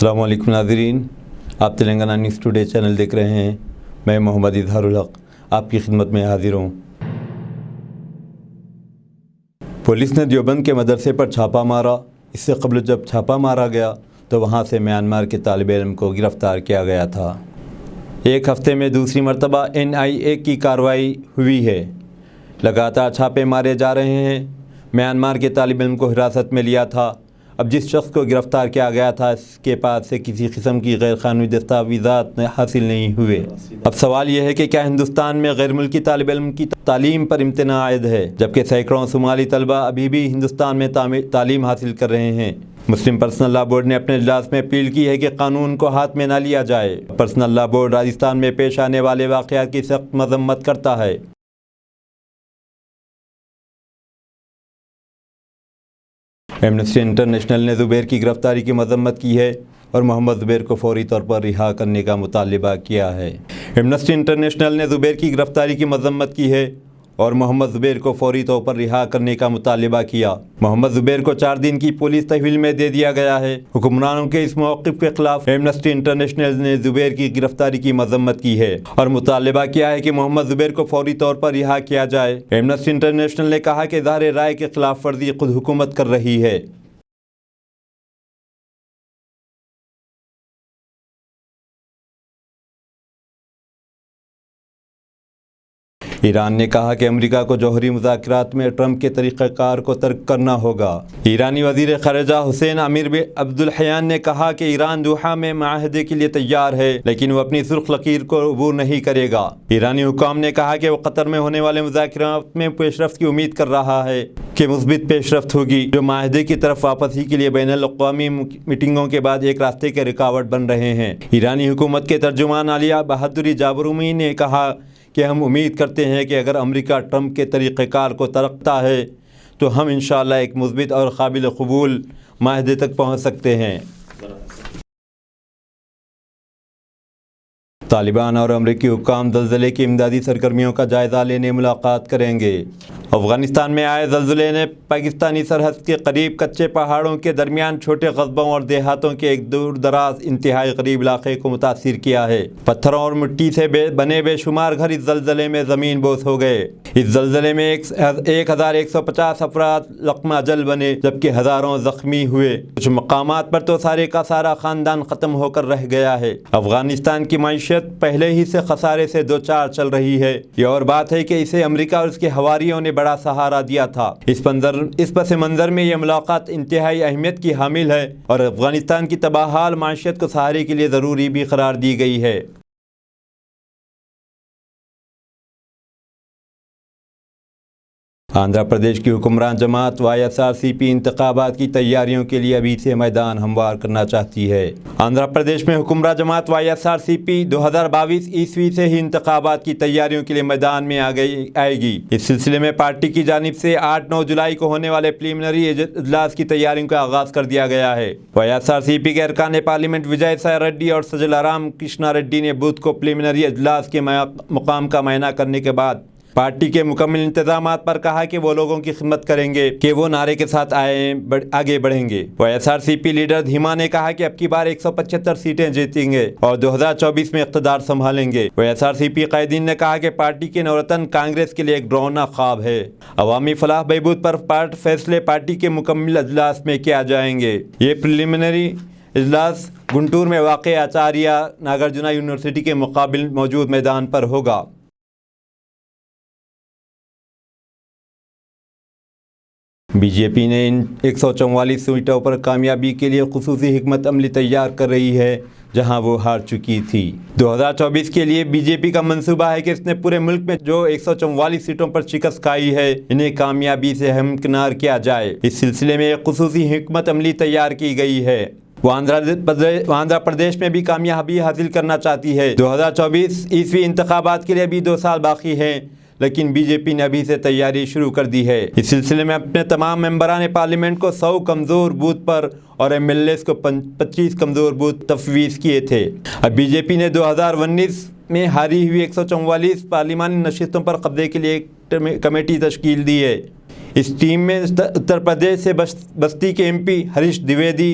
السلام علیکم ناظرین، آپ تلنگانہ نیوز ٹوڈے چینل دیکھ رہے ہیں۔ میں محمد اظہار الحق آپ کی خدمت میں حاضر ہوں۔ پولیس نے دیوبند کے مدرسے پر چھاپہ مارا۔ اس سے قبل جب چھاپہ مارا گیا تو وہاں سے میانمار کے طالب علم کو گرفتار کیا گیا تھا۔ ایک ہفتے میں دوسری مرتبہ NIA کی کارروائی ہوئی ہے۔ لگاتار چھاپے مارے جا رہے ہیں۔ میانمار کے طالب علم کو حراست میں لیا تھا۔ اب جس شخص کو گرفتار کیا گیا تھا اس کے پاس سے کسی قسم کی غیر قانونی دستاویزات حاصل نہیں ہوئے۔ اب سوال یہ ہے کہ کیا ہندوستان میں غیر ملکی طالب علم کی تعلیم پر امتناع عائد ہے، جبکہ سینکڑوں صومالی طلبہ ابھی بھی ہندوستان میں تعلیم حاصل کر رہے ہیں۔ مسلم پرسنل لاء بورڈ نے اپنے اجلاس میں اپیل کی ہے کہ قانون کو ہاتھ میں نہ لیا جائے۔ پرسنل لاء بورڈ راجستھان میں پیش آنے والے واقعات کی سخت مذمت کرتا ہے۔ ایمنسٹی انٹرنیشنل نے زبیر کی گرفتاری کی مذمت کی ہے اور محمد زبیر کو فوری طور پر رہا کرنے کا مطالبہ کیا ہے۔ ایمنسٹی انٹرنیشنل نے زبیر کی گرفتاری کی مذمت کی ہے اور محمد زبیر کو فوری طور پر رہا کرنے کا مطالبہ کیا۔ محمد زبیر کو 4 دن کی پولیس تحویل میں دے دیا گیا ہے۔ حکمرانوں کے اس موقف کے خلاف ایمنسٹی انٹرنیشنل نے زبیر کی گرفتاری کی مذمت کی ہے اور مطالبہ کیا ہے کہ محمد زبیر کو فوری طور پر رہا کیا جائے۔ ایمنسٹی انٹرنیشنل نے کہا کہ اظہار رائے کے خلاف ورزی خود حکومت کر رہی ہے۔ ایران نے کہا کہ امریکہ کو جوہری مذاکرات میں ٹرمپ کے طریقہ کار کو ترک کرنا ہوگا۔ ایرانی وزیر خارجہ حسین امیر عبدالحیان نے کہا کہ ایران دوحہ میں معاہدے کے لیے تیار ہے، لیکن وہ اپنی سرخ لکیر کو عبور نہیں کرے گا۔ ایرانی حکام نے کہا کہ وہ قطر میں ہونے والے مذاکرات میں پیش رفت کی امید کر رہا ہے کہ مثبت پیش رفت ہوگی، جو معاہدے کی طرف واپسی کے لیے بین الاقوامی میٹنگوں کے بعد ایک راستے کے رکاوٹ بن رہے ہیں۔ ایرانی حکومت کے ترجمان عالیہ بہادری جابرومی نے کہا کہ ہم امید کرتے ہیں کہ اگر امریکہ ٹرمپ کے طریقہ کار کو ترکتا ہے تو ہم انشاءاللہ ایک مثبت اور قابل قبول معاہدے تک پہنچ سکتے ہیں۔ طالبان اور امریکی حکام زلزلے کی امدادی سرگرمیوں کا جائزہ لینے ملاقات کریں گے۔ افغانستان میں آئے زلزلے نے پاکستانی سرحد کے قریب کچے پہاڑوں کے درمیان چھوٹے قصبوں اور دیہاتوں کے ایک دور دراز انتہائی قریب علاقے کو متاثر کیا ہے۔ پتھروں اور مٹی سے بنے بے شمار گھر اس زلزلے میں زمین بوس ہو گئے۔ اس زلزلے میں 1150 افراد لقمہ جل بنے، جبکہ ہزاروں زخمی ہوئے۔ کچھ مقامات پر تو سارے کا سارا خاندان ختم ہو کر رہ گیا ہے۔ افغانستان کی معیشت پہلے ہی سے خسارے سے دوچار چل رہی ہے۔ یہ اور بات ہے کہ اسے امریکہ اور اس کے حواریوں نے بڑا سہارا دیا تھا۔ اس پس منظر میں یہ ملاقات انتہائی اہمیت کی حامل ہے اور افغانستان کی تباہال معیشت کو سہارے کے لیے ضروری بھی قرار دی گئی ہے۔ آندھرا پردیش کی حکمران جماعت YSRCP انتخابات کی تیاریوں کے لیے ابھی سے میدان ہموار کرنا چاہتی ہے۔ آندھرا پردیش میں حکمران جماعت YSRCP 2022 عیسوی سے ہی انتخابات کی تیاریوں کے لیے میدان میں آئے گی۔ اس سلسلے میں پارٹی کی جانب سے 8-9 جولائی کو ہونے والے پریلیمنری اجلاس کی تیاریوں کا آغاز کر دیا گیا ہے۔ YSRCP کے ارکان پارلیمنٹ وجے سائے ریڈی اور سجلارام کرشنا ریڈی نے بدھ کو پریلیمنری اجلاس کے مقام کا معائنہ کرنے کے بعد پارٹی کے مکمل انتظامات پر کہا کہ وہ لوگوں کی خدمت کریں گے کہ وہ نعرے کے ساتھ آگے بڑھیں گے۔ YSRCP لیڈر دھیما نے کہا کہ اب کی بار 175 سیٹیں جیتیں گے اور 2024 میں اقتدار سنبھالیں گے۔ YSRCP قائدین نے کہا کہ پارٹی کے نورتن کانگریس کے لیے ایک ڈراؤنا خواب ہے۔ عوامی فلاح بہبود پر فیصلے پارٹی کے مکمل اجلاس میں کیا جائیں گے۔ یہ پریلیمنری اجلاس گنٹور میں واقع آچاریہ ناگارجنا یونیورسٹی کے مقابل موجود میدان پر ہوگا۔ BJP نے ان 144 سیٹوں پر کامیابی کے لیے خصوصی حکمت عملی تیار کر رہی ہے جہاں وہ ہار چکی تھی۔ 2024 کے لیے BJP کا منصوبہ ہے کہ اس نے پورے ملک میں جو 144 سیٹوں پر شکست کھائی ہے انہیں کامیابی سے ہمکنار کیا جائے۔ اس سلسلے میں ایک خصوصی حکمت عملی تیار کی گئی ہے۔ وہ آندھرا پردیش میں بھی کامیابی حاصل کرنا چاہتی ہے۔ 2024 عیسوی انتخابات کے لیے ابھی 2 سال باقی ہیں، لیکن BJP نے ابھی سے تیاری شروع کر دی ہے۔ اس سلسلے میں اپنے تمام ممبران پارلیمنٹ کو 100 کمزور بوتھ پر اور MLAs کو 25 کمزور بوتھ تفویض کیے تھے۔ اب BJP نے 2019 میں ہاری ہوئی 144 پارلیمانی نشستوں پر قبضے کے لیے ایک کمیٹی تشکیل دی ہے۔ اس ٹیم میں اتر پردیش سے بستی کے MP ہریش دیویدی،